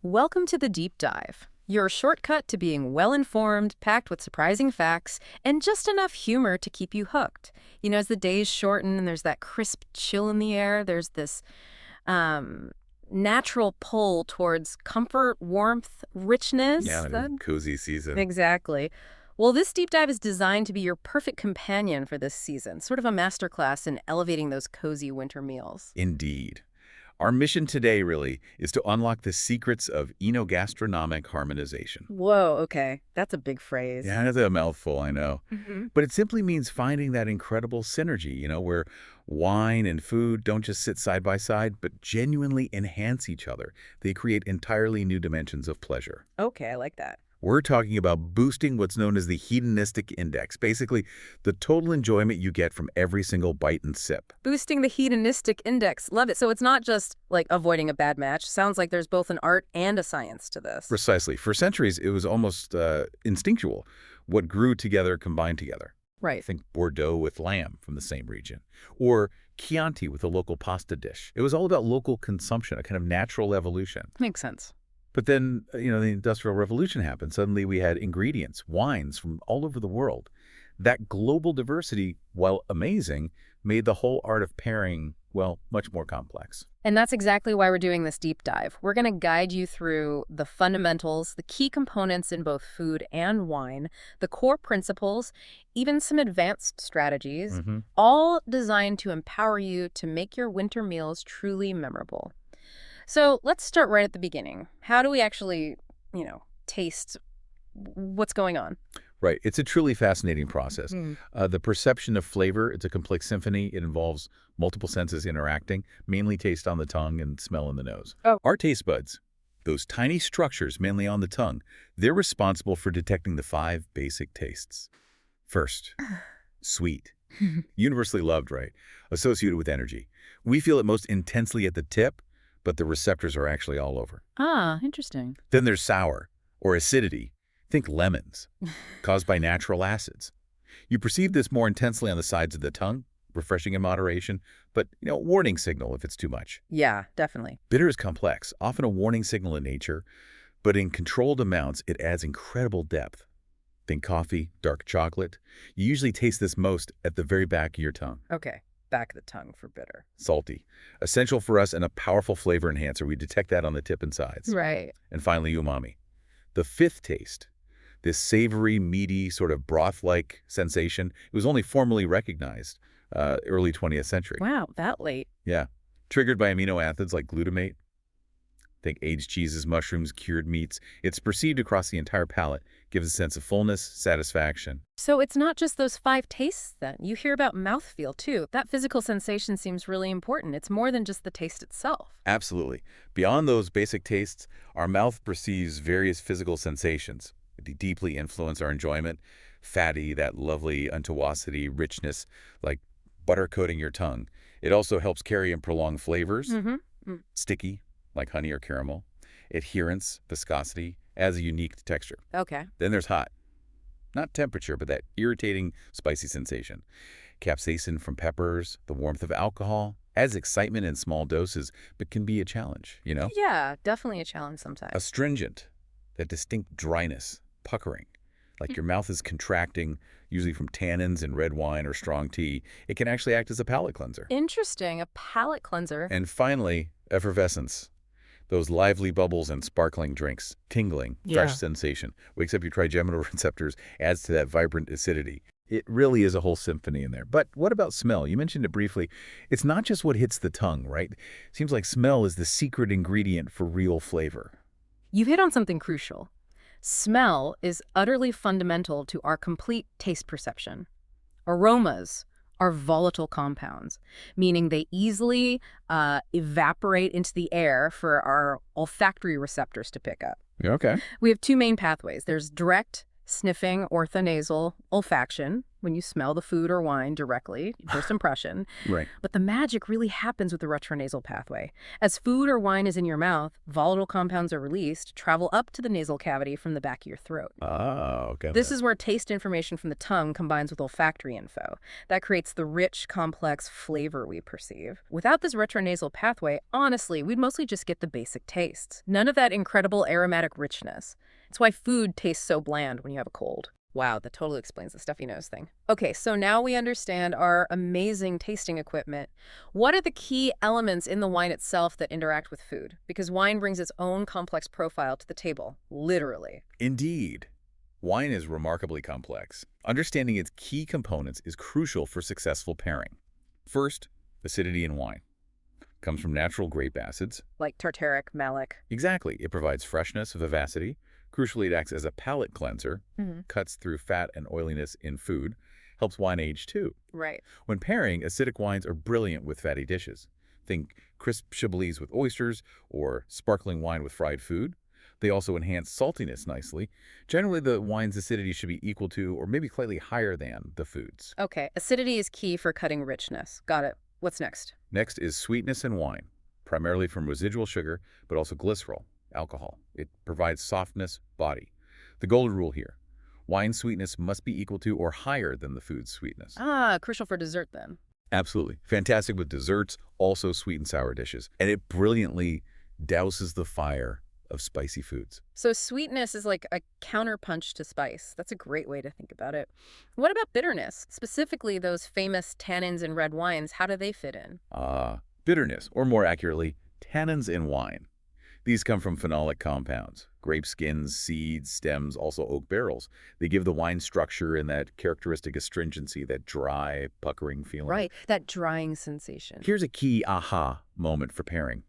Welcome to the Deep Dive, your shortcut to being well-informed, packed with surprising facts, and just enough humor to keep you hooked. As the days shorten and there's that crisp chill in the air, there's this um, natural pull towards comfort, warmth, richness. Yeah, it is a cozy season. Exactly. Well, this deep dive is designed to be your perfect companion for this season, sort of a masterclass in elevating those cozy winter meals. Indeed. Our mission today, really, is to unlock the secrets of enogastronomic harmonization. Whoa, okay. That's a big phrase. Yeah, it's a mouthful, I know. hmm But it simply means finding that incredible synergy, where wine and food don't just sit side by side, but genuinely enhance each other. They create entirely new dimensions of pleasure. Okay, I like that. We're talking about boosting what's known as the hedonistic index, basically the total enjoyment you get from every single bite and sip. Boosting the hedonistic index. Love it. So it's not just like avoiding a bad match. Sounds like there's both an art and a science to this. Precisely. For centuries, it was almost instinctual. What grew together combined together. Right. Think Bordeaux with lamb from the same region. Or Chianti with a local pasta dish. It was all about local consumption, a kind of natural evolution. Makes sense. But then, the Industrial Revolution happened. Suddenly we had ingredients, wines from all over the world. That global diversity, while amazing, made the whole art of pairing, well, much more complex. And that's exactly why we're doing this deep dive. We're going to guide you through the fundamentals, the key components in both food and wine, the core principles, even some advanced strategies, all designed to empower you to make your winter meals truly memorable. So let's start right at the beginning. How do we actually, taste what's going on? Right. It's a truly fascinating process. Mm. The perception of flavor, it's a complex symphony. It involves multiple senses interacting, mainly taste on the tongue and smell in the nose. Oh. Our taste buds, those tiny structures mainly on the tongue, they're responsible for detecting the 5 basic tastes. First, sweet. Universally loved, right? Associated with energy. We feel it most intensely at the tip, but the receptors are actually all over. Ah, interesting. Then there's sour, or acidity. Think lemons, caused by natural acids. You perceive this more intensely on the sides of the tongue, refreshing in moderation, but, warning signal if it's too much. Yeah, definitely. Bitter is complex, often a warning signal in nature, but in controlled amounts, it adds incredible depth. Think coffee, dark chocolate. You usually taste this most at the very back of your tongue. Okay, back of the tongue for bitter. Salty, essential for us and a powerful flavor enhancer. We detect that on the tip and sides. Right. And finally, umami. The 5th taste, this savory, meaty, sort of broth-like sensation, it was only formally recognized early 20th century. Wow, that late. Yeah. Triggered by amino acids like glutamate. Think aged cheeses, mushrooms, cured meats. It's perceived across the entire palate, gives a sense of fullness, satisfaction. So it's not just those 5 tastes then. You hear about mouthfeel too. That physical sensation seems really important. It's more than just the taste itself. Absolutely. Beyond those basic tastes, our mouth perceives various physical sensations. They deeply influence our enjoyment. Fatty, that lovely untuosity, richness, like butter coating your tongue. It also helps carry and prolong flavors. Sticky, like honey or caramel. Adherence, viscosity, adds a unique texture. Okay. Then there's hot. Not temperature, but that irritating, spicy sensation. Capsaicin from peppers, the warmth of alcohol, adds excitement in small doses, but can be a challenge, Yeah, definitely a challenge sometimes. Astringent, that distinct dryness, puckering. Like your mouth is contracting, usually from tannins in red wine or strong tea. It can actually act as a palate cleanser. Interesting, a palate cleanser. And finally, effervescence. Those lively bubbles in sparkling drinks, tingling, fresh sensation, wakes up your trigeminal receptors, adds to that vibrant acidity. It really is a whole symphony in there. But what about smell? You mentioned it briefly. It's not just what hits the tongue, right? Seems like smell is the secret ingredient for real flavor. You hit on something crucial. Smell is utterly fundamental to our complete taste perception. Aromas are volatile compounds, meaning they easily evaporate into the air for our olfactory receptors to pick up. Okay. We have 2 main pathways. There's direct sniffing, orthonasal olfaction, when you smell the food or wine directly, first impression. Right. But the magic really happens with the retronasal pathway. As food or wine is in your mouth, volatile compounds are released, travel up to the nasal cavity from the back of your throat. Oh, got This that. is where taste information from the tongue combines with olfactory info. That creates the rich, complex flavor we perceive. Without this retronasal pathway, honestly, we'd mostly just get the basic tastes. None of that incredible aromatic richness. It's why food tastes so bland when you have a cold. Wow, that totally explains the stuffy nose thing. Okay, so now we understand our amazing tasting equipment. What are the key elements in the wine itself that interact with food? Because wine brings its own complex profile to the table, literally. Indeed. Wine is remarkably complex. Understanding its key components is crucial for successful pairing. First, acidity in wine. Comes from natural grape acids. Like tartaric, malic. Exactly. It provides freshness, vivacity. Crucially, it acts as a palate cleanser, cuts through fat and oiliness in food, helps wine age too. Right. When pairing, acidic wines are brilliant with fatty dishes. Think crisp Chablis with oysters or sparkling wine with fried food. They also enhance saltiness nicely. Generally, the wine's acidity should be equal to or maybe slightly higher than the food's. Okay, acidity is key for cutting richness. Got it. What's next? Next is sweetness in wine, primarily from residual sugar, but also glycerol, alcohol. It provides softness, body. The golden rule here, wine sweetness must be equal to or higher than the food's sweetness. Ah, crucial for dessert then. Absolutely. Fantastic with desserts, also sweet and sour dishes. And it brilliantly douses the fire of spicy foods. So sweetness is like a counterpunch to spice. That's a great way to think about it. What about bitterness? Specifically, those famous tannins in red wines, how do they fit in? Bitterness, or more accurately, tannins in wine. These come from phenolic compounds, grape skins, seeds, stems, also oak barrels. They give the wine structure and that characteristic astringency, that dry, puckering feeling. Right, that drying sensation. Here's a key aha moment for pairing.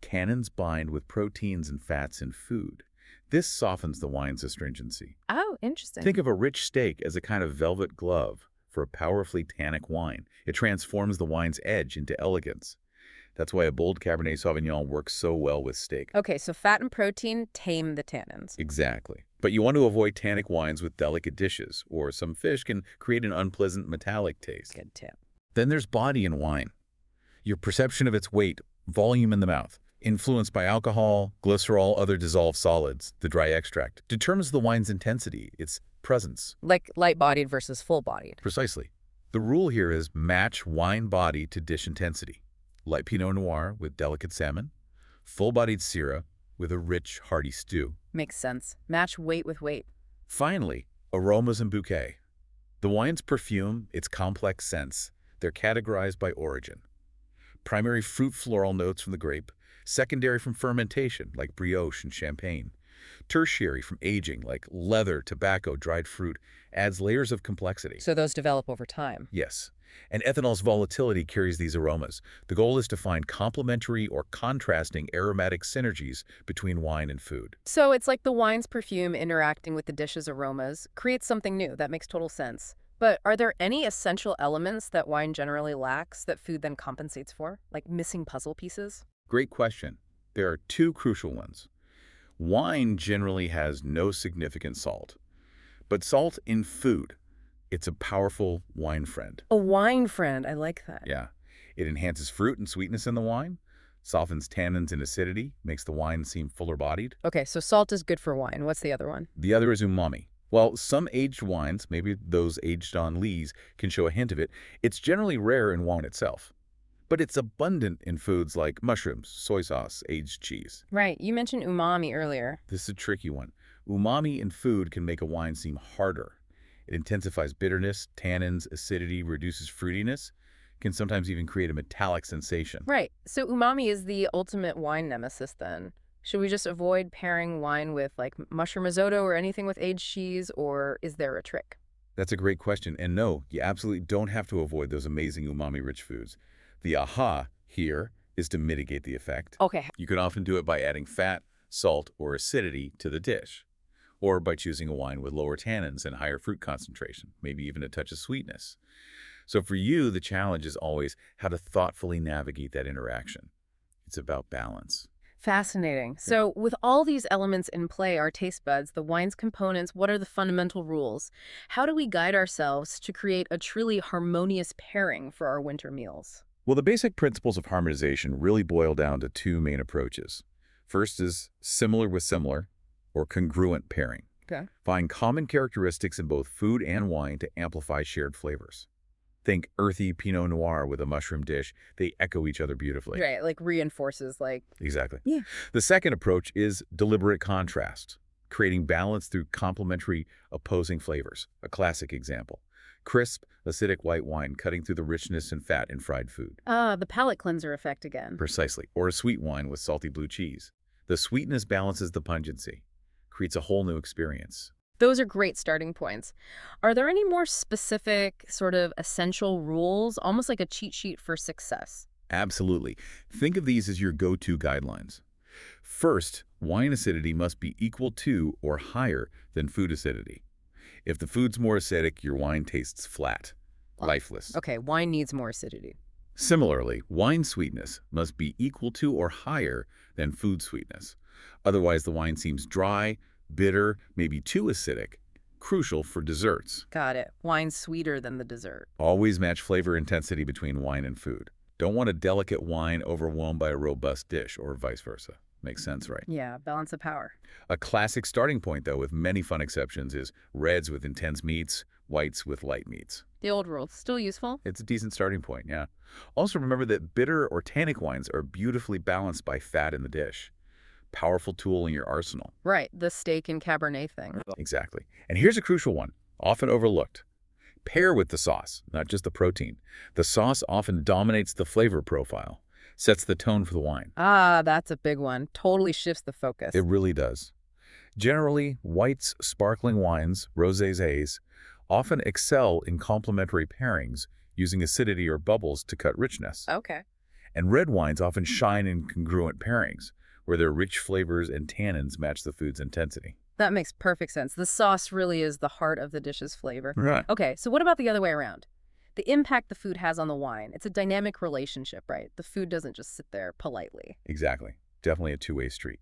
Tannins bind with proteins and fats in food. This softens the wine's astringency. Oh, interesting. Think of a rich steak as a kind of velvet glove for a powerfully tannic wine. It transforms the wine's edge into elegance. That's why a bold Cabernet Sauvignon works so well with steak. Okay, so fat and protein tame the tannins. Exactly. But you want to avoid tannic wines with delicate dishes, or some fish can create an unpleasant metallic taste. Good tip. Then there's body in wine. Your perception of its weight, volume in the mouth, influenced by alcohol, glycerol, other dissolved solids, the dry extract, determines the wine's intensity, its presence. Like light-bodied versus full-bodied. Precisely. The rule here is match wine body to dish intensity. Light Pinot Noir with delicate salmon, full-bodied Syrah with a rich, hearty stew. Makes sense. Match weight with weight. Finally, aromas and bouquet. The wine's perfume, its complex scents, they're categorized by origin. Primary fruit floral notes from the grape, secondary from fermentation, like brioche and champagne. Tertiary from aging, like leather, tobacco, dried fruit, adds layers of complexity. So those develop over time. Yes. And ethanol's volatility carries these aromas. The goal is to find complementary or contrasting aromatic synergies between wine and food. So it's like the wine's perfume interacting with the dish's aromas creates something new. That makes total sense. But are there any essential elements that wine generally lacks that food then compensates for? Like missing puzzle pieces? Great question. There are two crucial ones. Wine generally has no significant salt. But salt in food, it's a powerful wine friend. A wine friend. I like that. Yeah. It enhances fruit and sweetness in the wine, softens tannins and acidity, makes the wine seem fuller-bodied. Okay, so salt is good for wine. What's the other one? The other is umami. While some aged wines, maybe those aged on lees, can show a hint of it, it's generally rare in wine itself. But it's abundant in foods like mushrooms, soy sauce, aged cheese. Right. You mentioned umami earlier. This is a tricky one. Umami in food can make a wine seem harder. It intensifies bitterness, tannins, acidity, reduces fruitiness, can sometimes even create a metallic sensation. Right. So umami is the ultimate wine nemesis then. Should we just avoid pairing wine with like mushroom risotto or anything with aged cheese, or is there a trick? That's a great question. And no, you absolutely don't have to avoid those amazing umami-rich foods. The aha here is to mitigate the effect. Okay. You can often do it by adding fat, salt, or acidity to the dish, or by choosing a wine with lower tannins and higher fruit concentration, maybe even a touch of sweetness. So for you, the challenge is always how to thoughtfully navigate that interaction. It's about balance. Fascinating. So with all these elements in play, our taste buds, the wine's components, what are the fundamental rules? How do we guide ourselves to create a truly harmonious pairing for our winter meals? Well, the basic principles of harmonization really boil down to two main approaches. First is similar with similar, or congruent pairing. Okay. Find common characteristics in both food and wine to amplify shared flavors. Think earthy Pinot Noir with a mushroom dish. They echo each other beautifully. Right, like reinforces, like... Exactly. Yeah. The second approach is deliberate contrast, creating balance through complementary opposing flavors. A classic example. Crisp, acidic white wine cutting through the richness and fat in fried food. Ah, the palate cleanser effect again. Precisely. Or a sweet wine with salty blue cheese. The sweetness balances the pungency, creates a whole new experience. Those are great starting points. Are there any more specific, sort of essential rules, almost like a cheat sheet for success? Absolutely. Think of these as your go-to guidelines. First, wine acidity must be equal to or higher than food acidity. If the food's more acidic, your wine tastes flat, lifeless. Okay, wine needs more acidity. Similarly, wine sweetness must be equal to or higher than food sweetness. Otherwise, the wine seems dry, bitter, maybe too acidic, crucial for desserts. Got it. Wine's sweeter than the dessert. Always match flavor intensity between wine and food. Don't want a delicate wine overwhelmed by a robust dish, or vice versa. Makes sense, right? Yeah, balance of power. A classic starting point, though, with many fun exceptions, is reds with intense meats, whites with light meats. The old rule, still useful? It's a decent starting point, yeah. Also remember that bitter or tannic wines are beautifully balanced by fat in the dish. Powerful tool in your arsenal. Right, the steak and Cabernet thing. Exactly. And here's a crucial one, often overlooked. Pair with the sauce, not just the protein. The sauce often dominates the flavor profile, sets the tone for the wine. Ah, that's a big one. Totally shifts the focus. It really does. Generally, whites, sparkling wines, rosés, often excel in complementary pairings using acidity or bubbles to cut richness. Okay. And red wines often shine in congruent pairings, where their rich flavors and tannins match the food's intensity. That makes perfect sense. The sauce really is the heart of the dish's flavor. Right. Okay, so what about the other way around? The impact the food has on the wine. It's a dynamic relationship, right? The food doesn't just sit there politely. Exactly. Definitely a two-way street.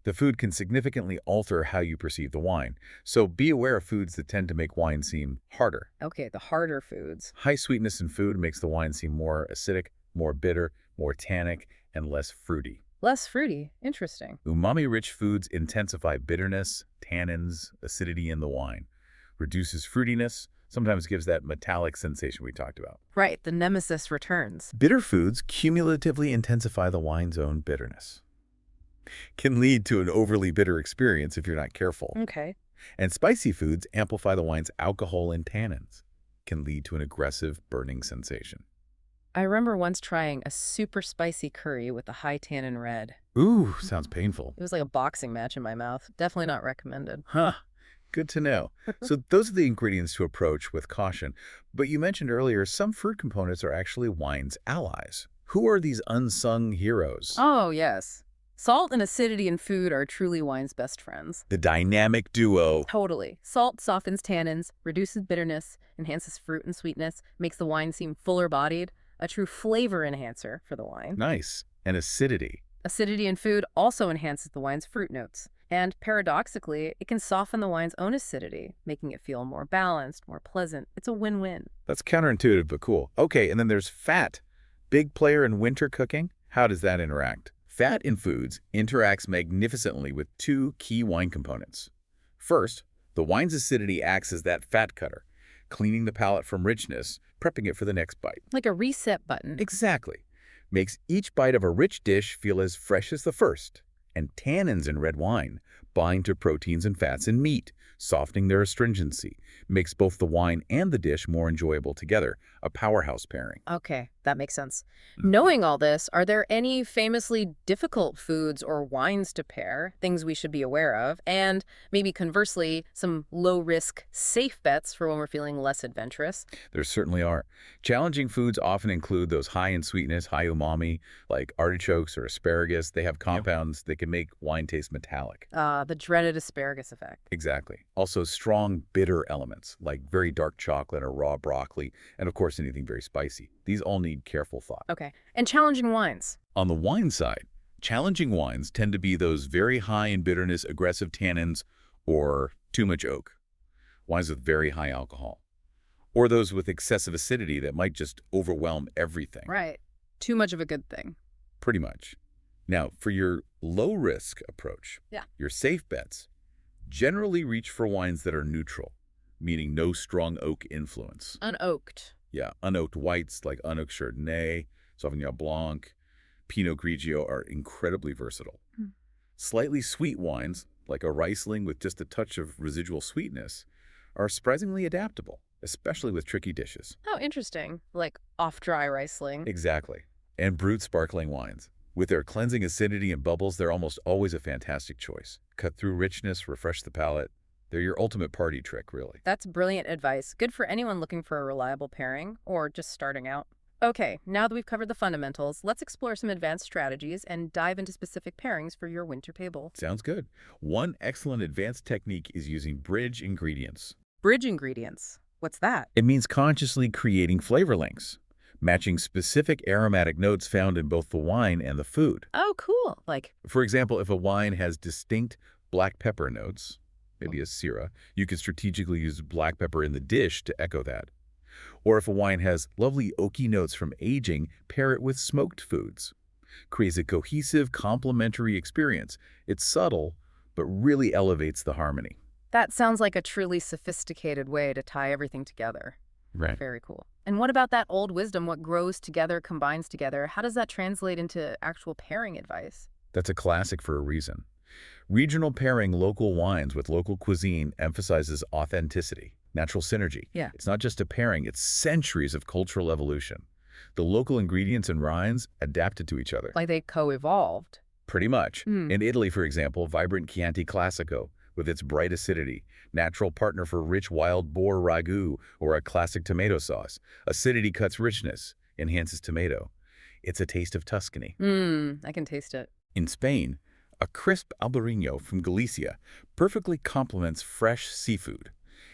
The food can significantly alter how you perceive the wine, so be aware of foods that tend to make wine seem harder. Okay, the harder foods. High sweetness in food makes the wine seem more acidic, more bitter, more tannic, and less fruity. Less fruity. Interesting. Umami-rich foods intensify bitterness, tannins, acidity in the wine, reduces fruitiness, sometimes gives that metallic sensation we talked about. Right, the nemesis returns. Bitter foods cumulatively intensify the wine's own bitterness. Can lead to an overly bitter experience if you're not careful. Okay. And spicy foods amplify the wine's alcohol and tannins, can lead to an aggressive burning sensation. I remember once trying a super spicy curry with a high tannin red. Ooh, sounds painful. It was like a boxing match in my mouth. Definitely not recommended. Huh. Good to know. So those are the ingredients to approach with caution. But you mentioned earlier, some fruit components are actually wine's allies. Who are these unsung heroes? Oh, yes. Salt and acidity in food are truly wine's best friends. The dynamic duo. Totally. Salt softens tannins, reduces bitterness, enhances fruit and sweetness, makes the wine seem fuller-bodied, a true flavor enhancer for the wine. Nice. And acidity. Acidity in food also enhances the wine's fruit notes. And paradoxically, it can soften the wine's own acidity, making it feel more balanced, more pleasant. It's a win-win. That's counterintuitive, but cool. Okay, and then there's fat. Big player in winter cooking. How does that interact? Fat in foods interacts magnificently with two key wine components. First, the wine's acidity acts as that fat cutter, cleaning the palate from richness, prepping it for the next bite. Like a reset button. Exactly. Makes each bite of a rich dish feel as fresh as the first. And tannins in red wine bind to proteins and fats in meat, softening their astringency. Makes both the wine and the dish more enjoyable together, a powerhouse pairing. Okay, that makes sense. Knowing all this, are there any famously difficult foods or wines to pair, things we should be aware of, and maybe conversely, some low-risk, safe bets for when we're feeling less adventurous? There certainly are. Challenging foods often include those high in sweetness, high umami, like artichokes or asparagus. They have compounds that can make wine taste metallic. The dreaded asparagus effect. Exactly. Also strong bitter elements, like very dark chocolate or raw broccoli, and of course anything very spicy. These all need careful thought. Okay, and challenging wines. On the wine side, Challenging wines tend to be those very high in bitterness, aggressive tannins, or too much oak, wines with very high alcohol, or those with excessive acidity that might just overwhelm everything. Right. Too much of a good thing. Pretty much. Now, for your low-risk approach, your safe bets, generally reach for wines that are neutral, meaning no strong oak influence. Unoaked. Yeah, unoaked whites like unoaked Chardonnay, Sauvignon Blanc, Pinot Grigio are incredibly versatile. Slightly sweet wines, like a Riesling with just a touch of residual sweetness, are surprisingly adaptable, especially with tricky dishes. Oh, interesting. Like off-dry Riesling. Exactly. And Brut Sparkling wines. With their cleansing acidity and bubbles, they're almost always a fantastic choice. Cut through richness, refresh the palate. They're your ultimate party trick, really. That's brilliant advice. Good for anyone looking for a reliable pairing or just starting out. Okay, now that we've covered the fundamentals, let's explore some advanced strategies and dive into specific pairings for your winter table. Sounds good. One excellent advanced technique is using bridge ingredients. Bridge ingredients. What's that? It means consciously creating flavor links, matching specific aromatic notes found in both the wine and the food. Oh, cool. Like, For example, if a wine has distinct black pepper notes, maybe a Syrah, you can strategically use black pepper in the dish to echo that. Or if a wine has lovely oaky notes from aging, pair it with smoked foods. Creates a cohesive, complementary experience. It's subtle, but really elevates the harmony. that sounds like a truly sophisticated way to tie everything together. Right. Very cool. And what about that old wisdom, what grows together, combines together? How does that translate into actual pairing advice? That's a classic for a reason. Regional pairing local wines with local cuisine emphasizes authenticity, natural synergy. Yeah. It's not just a pairing, it's centuries of cultural evolution. The local ingredients and wines adapted to each other. Like they co-evolved. Pretty much. Mm. In Italy, for example, vibrant Chianti Classico, with its bright acidity, natural partner for rich wild boar ragu or a classic tomato sauce. Acidity cuts richness, enhances tomato. It's a taste of Tuscany. I can taste it. In Spain, a crisp Albarino from Galicia perfectly complements fresh seafood.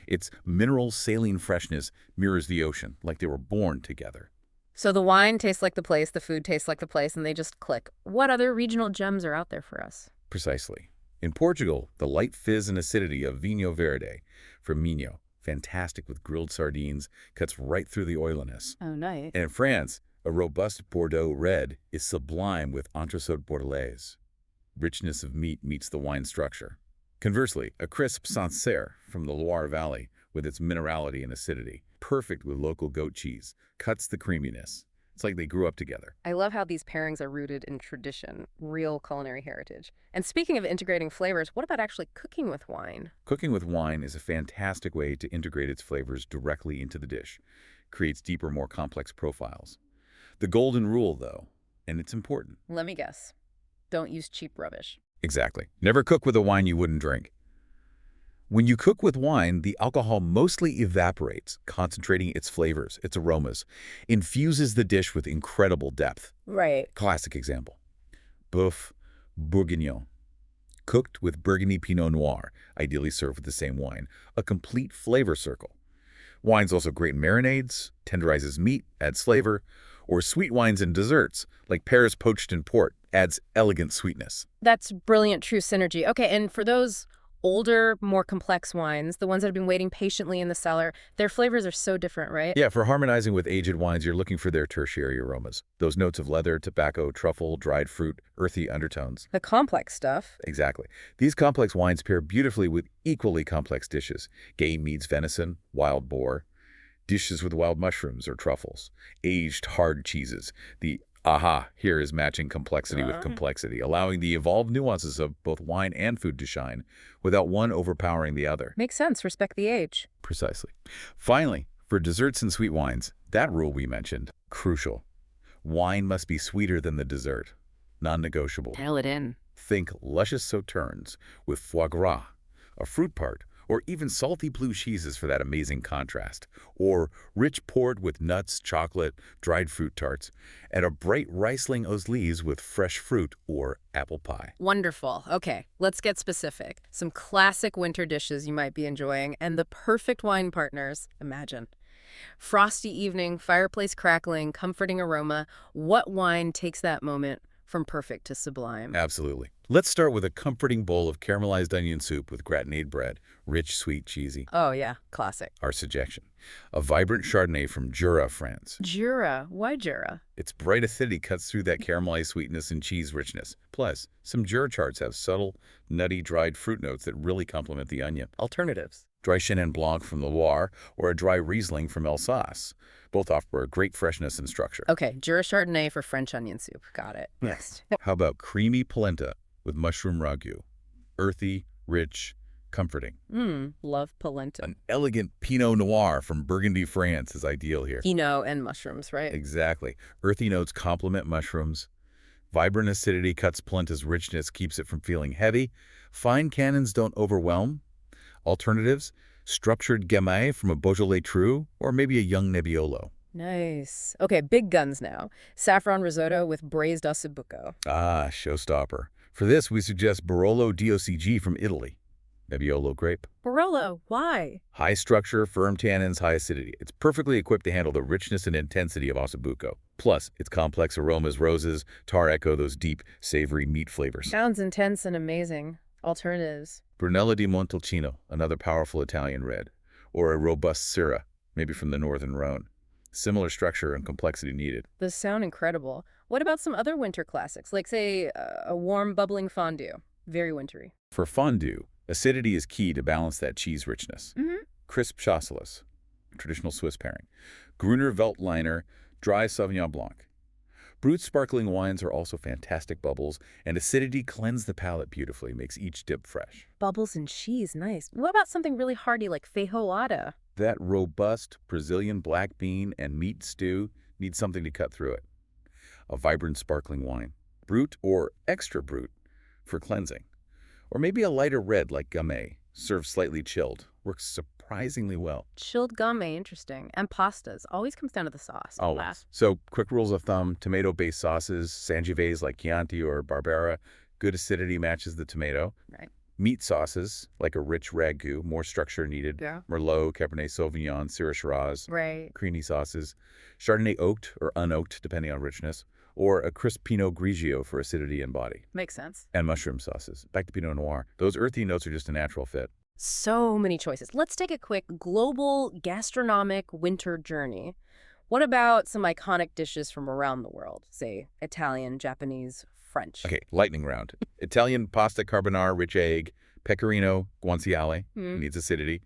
Its mineral saline freshness mirrors the ocean, like they were born together. So the wine tastes like the place, the food tastes like the place, and they just click. What other regional gems are out there for us? Precisely. In Portugal, the light fizz and acidity of Vinho Verde from Minho, fantastic with grilled sardines, cuts right through the oiliness. Oh, nice. And in France, a robust Bordeaux red is sublime with Entrecôte Bordelaise. Richness of meat meets the wine structure. Conversely, a crisp Sancerre from the Loire Valley, with its minerality and acidity, perfect with local goat cheese, cuts the creaminess. It's like they grew up together. I love how these pairings are rooted in tradition, real culinary heritage. And speaking of integrating flavors, what about actually cooking with wine? Cooking with wine is a fantastic way to integrate its flavors directly into the dish. Creates deeper, more complex profiles. The golden rule, though, and it's important. Let me guess. Don't use cheap rubbish. Exactly. Never cook with a wine you wouldn't drink. When you cook with wine, the alcohol mostly evaporates, concentrating its flavors, its aromas, infuses the dish with incredible depth. Right. Classic example. Boeuf bourguignon, cooked with Burgundy Pinot Noir, ideally served with the same wine, a complete flavor circle. Wine's also great in marinades, tenderizes meat, adds flavor, or sweet wines and desserts, like pears poached in port, adds elegant sweetness. That's brilliant, true synergy. Okay, and for those older, more complex wines, the ones that have been waiting patiently in the cellar, their flavors are so different, right? Yeah, for harmonizing with aged wines, you're looking for their tertiary aromas. Those notes of leather, tobacco, truffle, dried fruit, earthy undertones. The complex stuff. Exactly. These complex wines pair beautifully with equally complex dishes. Game meats, venison, wild boar, dishes with wild mushrooms or truffles, aged hard cheeses. The here is matching complexity with complexity, allowing the evolved nuances of both wine and food to shine without one overpowering the other. Makes sense. Respect the age. Precisely. Finally, for desserts and sweet wines, that rule we mentioned, crucial. Wine must be sweeter than the dessert. Non-negotiable. Tell it in. Think luscious sauternes with foie gras, a fruit part, or even salty blue cheeses for that amazing contrast, or rich port with nuts, chocolate, dried fruit tarts, and a bright Riesling Oslies with fresh fruit or apple pie. Wonderful. Okay, let's get specific. Some classic winter dishes you might be enjoying, and the perfect wine partners. Imagine. Frosty evening, fireplace crackling, comforting aroma. What wine takes that moment From perfect to sublime. Absolutely. Let's start with a comforting bowl of caramelized onion soup with gratinade bread, rich, sweet, cheesy. Oh, yeah. Classic. Our suggestion. A vibrant Chardonnay from Jura, France. Jura. Why Jura? Its bright acidity cuts through that caramelized sweetness and cheese richness. Plus, some Jura charts have subtle, nutty, dried fruit notes that really complement the onion. Alternatives. Dry Chenin Blanc from the Loire or a dry Riesling from Alsace. Both offer a great freshness and structure. Okay, Jura Chardonnay for French onion soup. Got it. Next. How about Creamy Polenta with Mushroom Ragu? Earthy, rich, comforting. Love polenta. An elegant Pinot Noir from Burgundy, France is ideal here. Pinot and mushrooms, right? Exactly. Earthy notes complement mushrooms. Vibrant acidity cuts polenta's richness, keeps it from feeling heavy. Fine cannons don't overwhelm. Alternatives, structured Gamay from a Beaujolais True, or maybe a young Nebbiolo. Nice. Okay, big guns now. Saffron risotto with braised Ossobuco. Ah, showstopper. For this, we suggest Barolo DOCG from Italy. Nebbiolo grape. Barolo, why? High structure, firm tannins, high acidity. It's perfectly equipped to handle the richness and intensity of Ossobuco. Plus, its complex aromas, roses, tar echo those deep, savory meat flavors. Sounds intense and amazing. Alternatives. Brunello di Montalcino, another powerful Italian red. Or a robust Syrah, maybe from the northern Rhone. Similar structure and complexity needed. Those sound incredible. What about some other winter classics, like, say, a warm, bubbling fondue? Very wintry. For fondue, acidity is key to balance that cheese richness. Crisp Chasselas, traditional Swiss pairing. Gruner Veltliner, dry Sauvignon Blanc. Brut Sparkling wines are also fantastic bubbles, and acidity cleanses the palate beautifully, makes each dip fresh. Bubbles and cheese, nice. What about something really hearty like feijoada? That robust Brazilian black bean and meat stew needs something to cut through it. A vibrant sparkling wine, Brut or extra Brut, for cleansing. Or maybe a lighter red like Gamay, served slightly chilled, works surprisingly well. Chilled gamay, interesting. And pastas. Always comes down to the sauce. Always. So, quick rules of thumb, tomato-based sauces, Sangiovese like Chianti or Barbera, good acidity matches the tomato. Right. Meat sauces, like a rich ragu, more structure needed. Yeah. Merlot, Cabernet Sauvignon, Syrah Shiraz. Right. Creamy sauces. Chardonnay oaked or unoaked, depending on richness. Or a crisp Pinot Grigio for acidity and body. Makes sense. And mushroom sauces. Back to Pinot Noir. Those earthy notes are just a natural fit. So many choices. Let's take a quick global gastronomic winter journey. What about some iconic dishes from around the world? Say, Italian, Japanese, French. Okay, lightning round. Italian pasta carbonara, rich egg. Pecorino guanciale, needs acidity.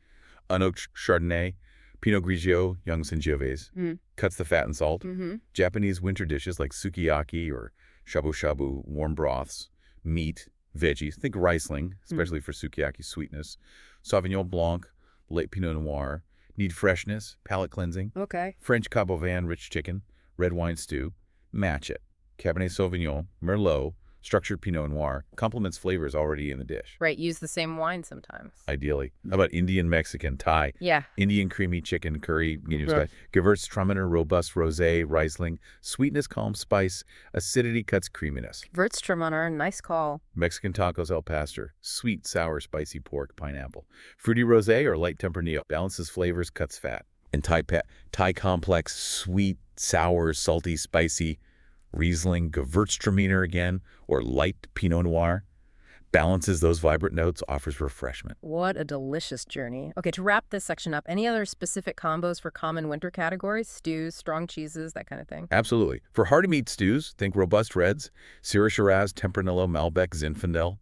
Unoaked Chardonnay. Pinot Grigio, young Sangiovese, cuts the fat and salt. Japanese winter dishes like sukiyaki or shabu-shabu, warm broths. Meat, veggies, think Riesling, especially for sukiyaki sweetness. Sauvignon Blanc, late Pinot Noir, need freshness, palate cleansing. Okay. French Cabo Vin, rich chicken, red wine stew, match it. Cabernet Sauvignon, Merlot, structured Pinot Noir, complements flavors already in the dish. Right, use the same wine sometimes. Ideally. How about Indian, Mexican, Thai? Yeah. Indian creamy chicken, curry, Gewürztraminer, robust rosé, Riesling, sweetness, calm spice, acidity cuts creaminess. Gewürztraminer, nice call. Mexican tacos al pastor, sweet, sour, spicy pork, pineapple. Fruity rosé or light Tempranillo, balances flavors, cuts fat. And Thai complex, sweet, sour, salty, spicy, Riesling, Gewürztraminer again, or light Pinot Noir, balances those vibrant notes, offers refreshment. What a delicious journey. Okay, to wrap this section up, any other specific combos for common winter categories? Stews, strong cheeses, that kind of thing? Absolutely. For hearty meat stews, think robust reds, Syrah Shiraz, Tempranillo, Malbec, Zinfandel.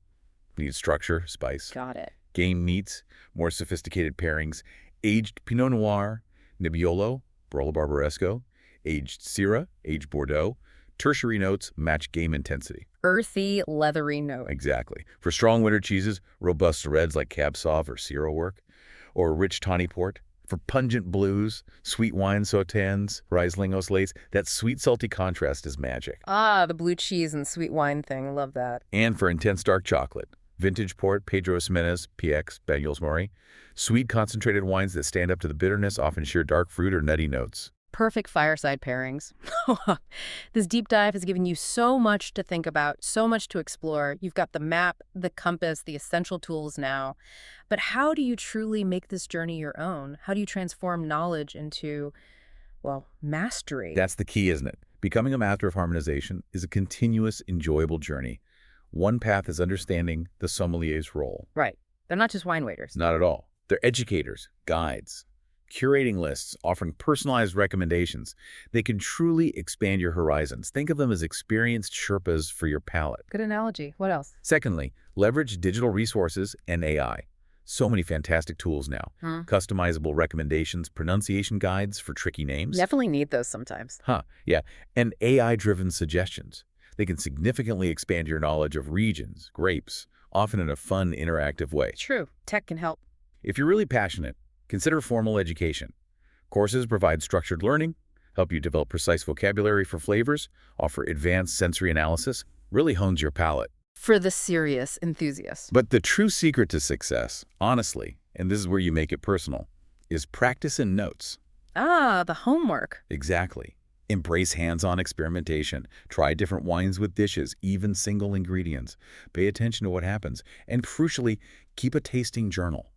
Need structure, spice. Got it. Game meats, more sophisticated pairings, aged Pinot Noir, Nebbiolo, Barolo Barbaresco, aged Syrah, aged Bordeaux. Tertiary notes match game intensity. Earthy, leathery note. Exactly. For strong winter cheeses, robust reds like Cab Sauv or Syrah work, or rich tawny port. For pungent blues, sweet wine sautins, Riesling Oslates, that sweet salty contrast is magic. Ah, the blue cheese and sweet wine thing. Love that. And for intense dark chocolate, vintage port, Pedro Ximénez, PX, Banyuls Mori, sweet concentrated wines that stand up to the bitterness, often share dark fruit or nutty notes. Perfect fireside pairings. This deep dive has given you so much to think about, so much to explore. You've got the map, the compass, the essential tools now. But how do you truly make this journey your own? How do you transform knowledge into, well, mastery? That's the key, isn't it? Becoming a master of harmonization is a continuous, enjoyable journey. One path is understanding the sommelier's role. Right. They're not just wine waiters. Not at all. They're educators, guides, curating lists, offering personalized recommendations. They can truly expand your horizons. Think of them as experienced Sherpas for your palate. Good analogy. What else? Secondly, leverage digital resources and AI. So many fantastic tools now. Customizable recommendations, pronunciation guides for tricky names. Definitely need those sometimes. Yeah. And AI-driven suggestions. They can significantly expand your knowledge of regions, grapes, often in a fun, interactive way. True. Tech can help. If you're really passionate, consider formal education. Courses provide structured learning, help you develop precise vocabulary for flavors, offer advanced sensory analysis, really hones your palate. For the serious enthusiast. But the true secret to success, honestly, and this is where you make it personal, is practice and notes. The homework. Exactly. Embrace hands-on experimentation. Try different wines with dishes, even single ingredients. Pay attention to what happens. And crucially, keep a tasting journal.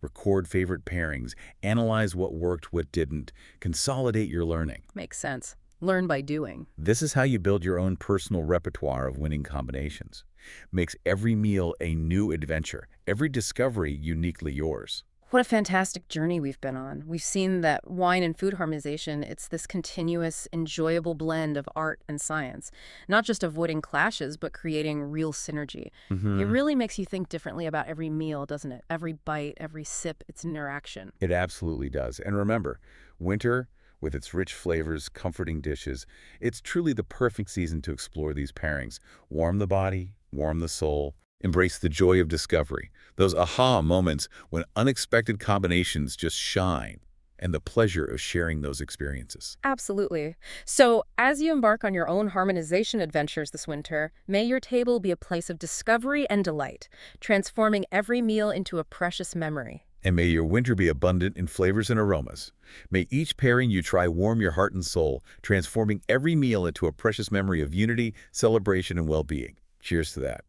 Record favorite pairings. Analyze what worked, what didn't. Consolidate your learning. Makes sense. Learn by doing. This is how you build your own personal repertoire of winning combinations. Makes every meal a new adventure, every discovery uniquely yours. What a fantastic journey we've been on. We've seen that wine and food harmonization, it's this continuous, enjoyable blend of art and science. Not just avoiding clashes, but creating real synergy. It really makes you think differently about every meal, doesn't it? Every bite, every sip, it's an interaction. It absolutely does. And remember, winter, with its rich flavors, comforting dishes, it's truly the perfect season to explore these pairings. Warm the body, warm the soul. Embrace the joy of discovery, those aha moments when unexpected combinations just shine, and the pleasure of sharing those experiences. Absolutely. So, as you embark on your own harmonization adventures this winter, may your table be a place of discovery and delight, transforming every meal into a precious memory. And may your winter be abundant in flavors and aromas. May each pairing you try warm your heart and soul, transforming every meal into a precious memory of unity, celebration, and well-being. Cheers to that.